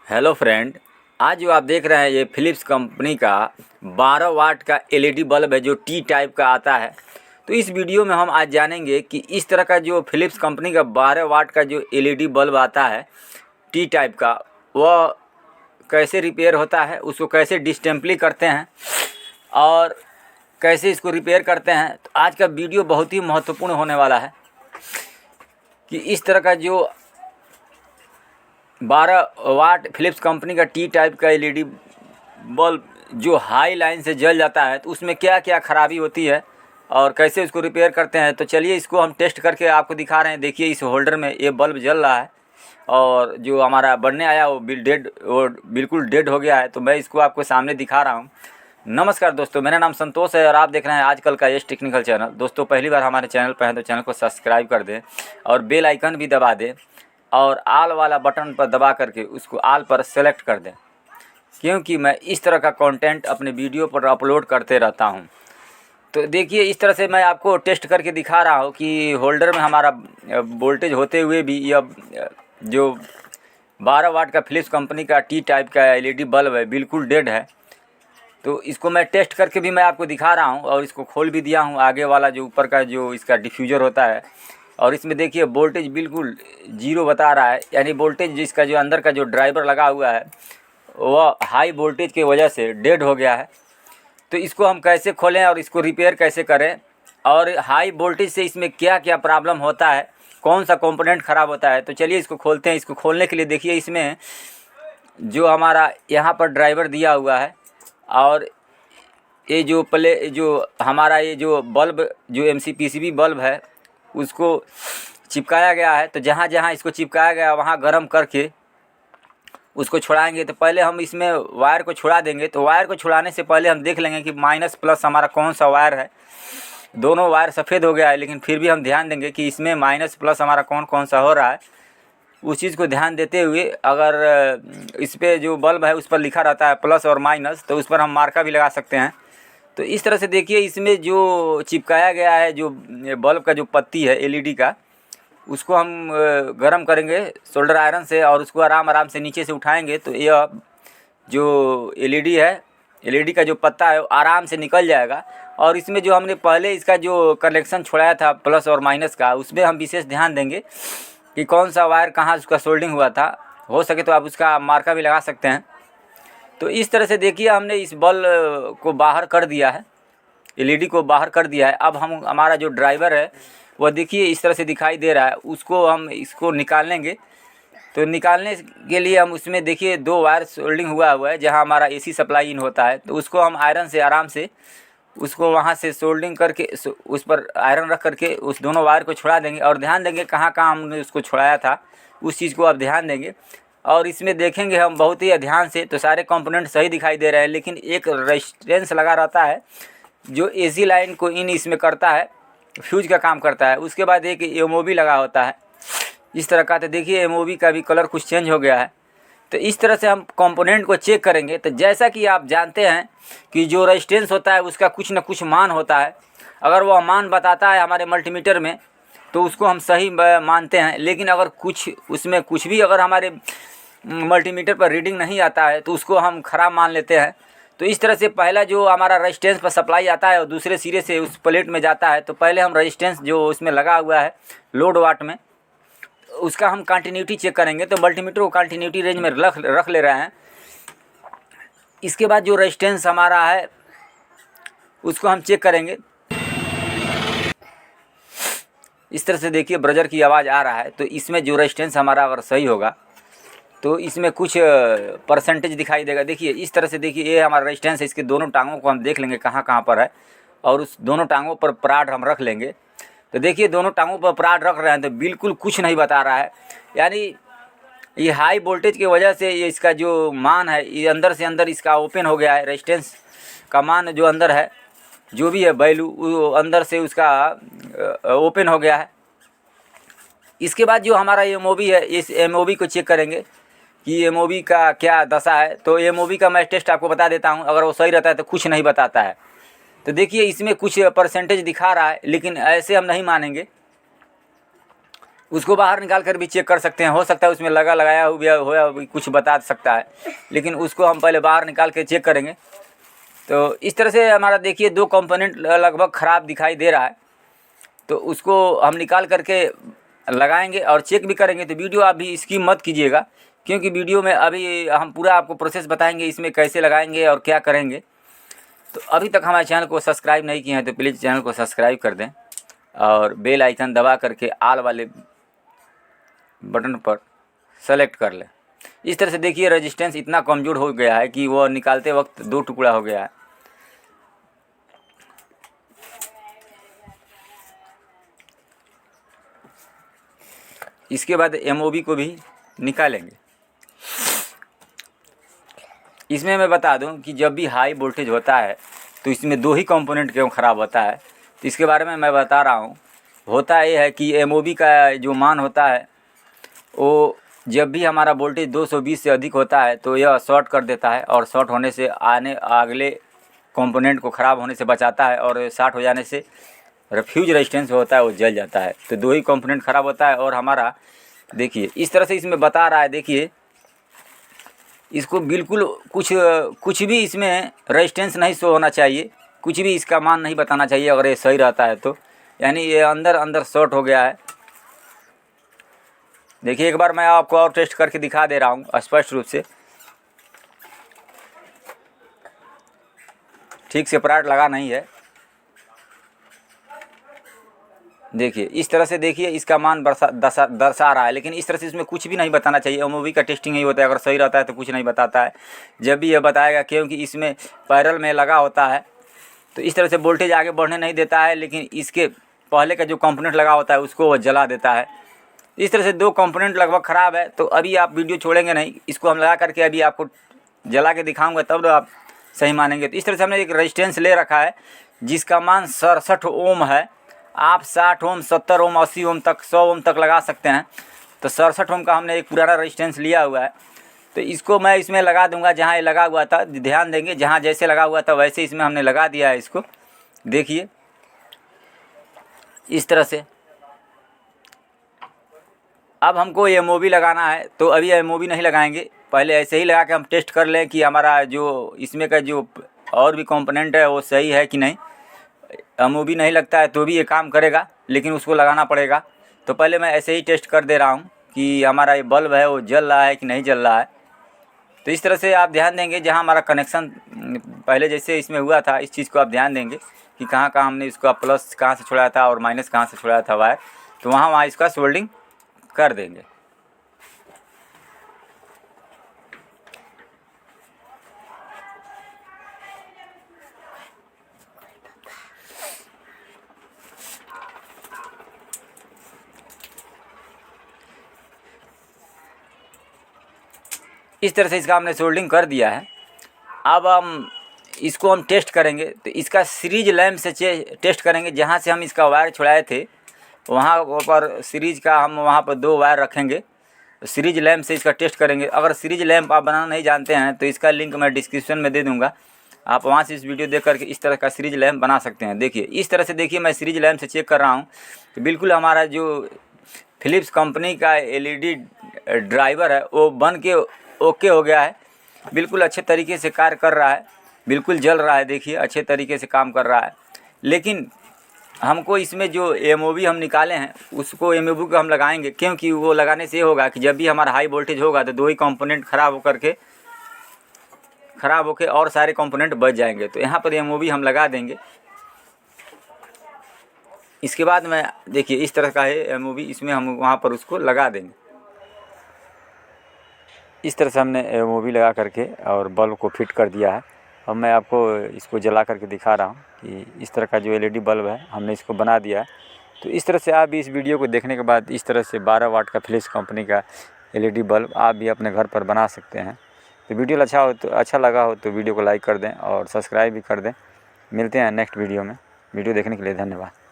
Hello friend, आज जो आप देख रहे हैं ये फिलिप्स कंपनी का 12 वाट का एलईडी बल्ब है जो टी टाइप का आता है। तो इस वीडियो में हम आज जानेंगे कि इस तरह का जो फिलिप्स कंपनी का 12 वाट का जो एलईडी बल्ब आता है टी टाइप का, वह कैसे रिपेयर होता है, उसको कैसे डिस्टेंपली करते हैं और कैसे इसको रिपेयर करते हैं। तो आज का वीडियो बहुत ही महत्वपूर्ण होने वाला है कि इस तरह का जो 12 वाट फिलिप्स कंपनी का टी टाइप का एलईडी बल्ब जो हाई लाइन से जल जाता है तो उसमें क्या क्या खराबी होती है और कैसे उसको रिपेयर करते हैं। तो चलिए इसको हम टेस्ट करके आपको दिखा रहे हैं। देखिए इस होल्डर में ये बल्ब जल रहा है और जो हमारा बनने आया वो बिल्कुल डेड हो गया है। तो मैं इसको आपको सामने दिखा रहा हूँ। नमस्कार दोस्तों, मेरा नाम संतोष है और आप देख रहे हैं आजकल का यस टेक्निकल चैनल। दोस्तों पहली बार हमारे चैनल पर हैं तो चैनल को सब्सक्राइब कर दें और बेल आइकन भी दबा दें और आल वाला बटन पर दबा करके उसको आल पर सेलेक्ट कर दें, क्योंकि मैं इस तरह का कंटेंट अपने वीडियो पर अपलोड करते रहता हूं। तो देखिए इस तरह से मैं आपको टेस्ट करके दिखा रहा हूं कि होल्डर में हमारा वोल्टेज होते हुए भी यह जो 12 वाट का फिलिप्स कंपनी का टी टाइप का एलईडी बल्ब है बिल्कुल डेड है। तो इसको मैं टेस्ट करके भी मैं आपको दिखा रहा हूँ और इसको खोल भी दिया हूँ। आगे वाला जो ऊपर का जो इसका डिफ्यूज़र होता है और इसमें देखिए वोल्टेज बिल्कुल जीरो बता रहा है, यानी वोल्टेज जिसका जो अंदर का जो ड्राइवर लगा हुआ है वह हाई वोल्टेज की वजह से डेड हो गया है। तो इसको हम कैसे खोलें और इसको रिपेयर कैसे करें और हाई वोल्टेज से इसमें क्या क्या प्रॉब्लम होता है, कौन सा कंपोनेंट ख़राब होता है। तो चलिए इसको खोलते हैं। इसको खोलने के लिए देखिए इसमें जो हमारा यहाँ पर ड्राइवर दिया हुआ है और ये जो हमारा ये जो बल्ब जो एमसीपीसीबी बल्ब है उसको चिपकाया गया है। तो जहाँ जहाँ इसको चिपकाया गया वहाँ गर्म करके उसको छुड़ाएंगे। तो पहले हम इसमें वायर को छुड़ा देंगे। तो वायर को छुड़ाने से पहले हम देख लेंगे कि माइनस प्लस हमारा कौन सा वायर है। दोनों वायर सफ़ेद हो गया है, लेकिन फिर भी हम ध्यान देंगे कि इसमें माइनस प्लस हमारा कौन कौन सा हो रहा है। उस चीज़ को ध्यान देते हुए अगर इस पर जो बल्ब है उस पर लिखा रहता है प्लस और माइनस, तो उस पर हम मार्का भी लगा सकते हैं। तो इस तरह से देखिए इसमें जो चिपकाया गया है जो बल्ब का जो पत्ती है एलईडी का, उसको हम गरम करेंगे सोल्डर आयरन से और उसको आराम से नीचे से उठाएंगे। तो यह जो एलईडी है, एलईडी का जो पत्ता है वो आराम से निकल जाएगा। और इसमें जो हमने पहले इसका जो कनेक्शन छोड़ाया था प्लस और माइनस का, उसमें हम विशेष ध्यान देंगे कि कौन सा वायर कहाँ उसका सोल्डिंग हुआ था। हो सके तो आप उसका मार्का भी लगा सकते हैं। तो इस तरह से देखिए हमने इस बल्ब को बाहर कर दिया है, एलईडी को बाहर कर दिया है। अब हम हमारा जो ड्राइवर है वह देखिए इस तरह से दिखाई दे रहा है, उसको हम इसको निकाल लेंगे। तो निकालने के लिए हम उसमें देखिए 2 वायर सोल्डिंग हुआ है जहां हमारा एसी सप्लाई इन होता है। तो उसको हम आयरन से आराम से उसको वहां से सोल्डिंग करके उस पर आयरन रख करके उस दोनों वायर को छुड़ा देंगे और ध्यान देंगे कहाँ कहाँ हमने उसको छुड़ाया था, उस चीज़ को आप ध्यान देंगे। और इसमें देखेंगे हम बहुत ही ध्यान से, तो सारे कंपोनेंट सही दिखाई दे रहे हैं, लेकिन एक रेजिस्टेंस लगा रहता है जो एसी लाइन को इन इसमें करता है, फ्यूज का काम करता है। उसके बाद एक एमओबी लगा होता है इस तरह का। तो देखिए एमओबी का भी कलर कुछ चेंज हो गया है। तो इस तरह से हम कंपोनेंट को चेक करेंगे। तो जैसा कि आप जानते हैं कि जो रेजिस्टेंस होता है उसका कुछ न कुछ मान होता है। अगर वह मान बताता है हमारे मल्टीमीटर में तो उसको हम सही मानते हैं, लेकिन अगर कुछ उसमें कुछ भी अगर हमारे मल्टीमीटर पर रीडिंग नहीं आता है तो उसको हम ख़राब मान लेते हैं। तो इस तरह से पहला जो हमारा रेजिस्टेंस पर सप्लाई आता है और दूसरे सिरे से उस प्लेट में जाता है, तो पहले हम रेजिस्टेंस जो उसमें लगा हुआ है लोड वाट में उसका हम कंटिन्यूटी चेक करेंगे। तो मल्टीमीटर को कंटिन्यूटी रेंज में रख ले रहे हैं। इसके बाद जो रेजिस्टेंस हमारा है उसको हम चेक करेंगे। इस तरह से देखिए ब्रजर की आवाज़ आ रहा है। तो इसमें जो रेजिस्टेंस हमारा अगर सही होगा तो इसमें कुछ परसेंटेज दिखाई देगा। देखिए इस तरह से देखिए ये हमारा रेजिस्टेंस है। इसके दोनों टांगों को हम देख लेंगे कहाँ कहाँ पर है और उस दोनों टांगों पर प्राड हम रख लेंगे। तो देखिए दोनों टांगों पर प्राड रख रहे हैं तो बिल्कुल कुछ नहीं बता रहा है, यानी ये हाई वोल्टेज की वजह से ये इसका जो मान है ये अंदर से अंदर इसका ओपन हो गया है। रेजिस्टेंस का मान जो अंदर है जो भी है वैल्यू वो अंदर से उसका ओपन हो गया है। इसके बाद जो हमारा एमओबी है इस एमओबी को चेक करेंगे कि एमओबी का क्या दशा है। तो एमओबी का मैं टेस्ट आपको बता देता हूं। अगर वो सही रहता है तो कुछ नहीं बताता है। तो देखिए इसमें कुछ परसेंटेज दिखा रहा है, लेकिन ऐसे हम नहीं मानेंगे। उसको बाहर निकाल कर भी चेक कर सकते हैं। हो सकता है उसमें लगाया हुआ कुछ बता सकता है, लेकिन उसको हम पहले बाहर निकाल के चेक करेंगे। तो इस तरह से हमारा देखिए 2 कंपोनेंट लगभग ख़राब दिखाई दे रहा है, तो उसको हम निकाल करके लगाएंगे और चेक भी करेंगे। तो वीडियो आप भी स्किप मत कीजिएगा, क्योंकि वीडियो में अभी हम पूरा आपको प्रोसेस बताएंगे इसमें कैसे लगाएंगे और क्या करेंगे। तो अभी तक हमारे चैनल को सब्सक्राइब नहीं किए हैं तो प्लीज़ चैनल को सब्सक्राइब कर दें और बेल आइकन दबा करके आल वाले बटन पर सेलेक्ट कर लें। इस तरह से देखिए रेजिस्टेंस इतना कमज़ोर हो गया है कि वो निकालते वक्त 2 टुकड़ा हो गया है। इसके बाद एमओबी को भी निकालेंगे। इसमें मैं बता दूं कि जब भी हाई वोल्टेज होता है तो इसमें 2 ही कंपोनेंट क्यों ख़राब होता है, तो इसके बारे में मैं बता रहा हूं। होता ये है कि एमओबी का जो मान होता है वो जब भी हमारा वोल्टेज 220 से अधिक होता है तो यह शॉर्ट कर देता है, और शॉर्ट होने से अगले कंपोनेंट को ख़राब होने से बचाता है, और शॉर्ट हो जाने से फ्यूज रेजिस्टेंस होता है वो जल जाता है। तो 2 ही कंपोनेंट ख़राब होता है। और हमारा देखिए इस तरह से इसमें बता रहा है, देखिए इसको बिल्कुल कुछ भी इसमें रेजिस्टेंस नहीं शो होना चाहिए, कुछ भी इसका मान नहीं बताना चाहिए अगर ये सही रहता है तो, यानी ये अंदर शॉर्ट हो गया है। देखिए एक बार मैं आपको और टेस्ट करके दिखा दे रहा हूँ स्पष्ट रूप से। ठीक से पराठ लगा नहीं है, देखिए इस तरह से देखिए इसका मान दर्शा रहा है, लेकिन इस तरह से इसमें कुछ भी नहीं बताना चाहिए। एमओबी का टेस्टिंग नहीं होता है, अगर सही रहता है तो कुछ नहीं बताता है, जब भी यह बताएगा, क्योंकि इसमें पैरेलल में लगा होता है तो इस तरह से वोल्टेज आगे बढ़ने नहीं देता है, लेकिन इसके पहले का जो कंपोनेंट लगा होता है उसको वो जला देता है। इस तरह से 2 कंपोनेंट लगभग ख़राब है। तो अभी आप वीडियो छोड़ेंगे नहीं, इसको हम लगा करके अभी आपको जला के दिखाऊँगा, तब तो आप सही मानेंगे। तो इस तरह से हमने एक रेजिस्टेंस ले रखा है जिसका मान 67 ओम है। आप 60 ओम, 70 ओम, 80 ओम तक, 100 ओम तक लगा सकते हैं। तो 67 ओम का हमने एक पुराना रेजिस्टेंस लिया हुआ है, तो इसको मैं इसमें लगा दूंगा जहाँ ये लगा हुआ था। ध्यान देंगे, जहाँ जैसे लगा हुआ था वैसे इसमें हमने लगा दिया है इसको। देखिए इस तरह से। अब हमको एमओबी लगाना है, तो अभी एमओबी नहीं लगाएंगे, पहले ऐसे ही लगा के हम टेस्ट कर लें कि हमारा जो इसमें का जो और भी कंपोनेंट है वो सही है कि नहीं। एमओबी नहीं लगता है तो भी ये काम करेगा, लेकिन उसको लगाना पड़ेगा। तो पहले मैं ऐसे ही टेस्ट कर दे रहा हूँ कि हमारा ये बल्ब है वो जल रहा है कि नहीं जल रहा है। तो इस तरह से आप ध्यान देंगे, जहाँ हमारा कनेक्शन पहले जैसे इसमें हुआ था, इस चीज़ को आप ध्यान देंगे कि कहाँ कहाँ हमने इसका प्लस कहाँ से छोड़ा था और माइनस कहाँ से छोड़ा था वायर, तो वहाँ इसका सोल्डिंग कर देंगे। इस तरह से इसका हमने सोल्डिंग कर दिया है। अब हम इसको हम टेस्ट करेंगे, तो इसका सीरीज लैंप से टेस्ट करेंगे। जहाँ से हम इसका वायर छुड़ाए थे वहाँ पर सीरीज का हम वहाँ पर 2 वायर रखेंगे, तो सीरीज लैंप से इसका टेस्ट करेंगे। अगर सीरीज लैंप आप बनाना नहीं जानते हैं तो इसका लिंक मैं डिस्क्रिप्शन में दे दूँगा, आप वहाँ से इस वीडियो देख करके इस तरह का सीरीज लैंप बना सकते हैं। देखिए इस तरह से, देखिए मैं सीरीज लैंप से चेक कर रहा हूँ तो बिल्कुल हमारा जो फिलिप्स कंपनी का LED ड्राइवर है वो बन के ओके हो गया है, बिल्कुल अच्छे तरीके से कार्य कर रहा है, बिल्कुल जल रहा है। देखिए अच्छे तरीके से काम कर रहा है। लेकिन हमको इसमें जो एमओबी हम निकाले हैं उसको एमओबी को हम लगाएंगे, क्योंकि वो लगाने से ये होगा कि जब भी हमारा हाई वोल्टेज होगा तो 2 ही कंपोनेंट ख़राब होकर और सारे कंपोनेंट बच जाएंगे। तो यहाँ पर एमओबी हम लगा देंगे। इसके बाद में देखिए इस तरह का है एमओबी, इसमें हम वहाँ पर उसको लगा देंगे। इस तरह से हमने एमओबी लगा करके और बल्ब को फिट कर दिया है। अब मैं आपको इसको जला करके दिखा रहा हूँ कि इस तरह का जो LED बल्ब है हमने इसको बना दिया है। तो इस तरह से आप भी इस वीडियो को देखने के बाद इस तरह से 12 वाट का फिलिप्स कंपनी का LED बल्ब आप भी अपने घर पर बना सकते हैं। तो वीडियो अच्छा लगा हो तो वीडियो को लाइक कर दें और सब्सक्राइब भी कर दें। मिलते हैं नेक्स्ट वीडियो में। वीडियो देखने के लिए धन्यवाद।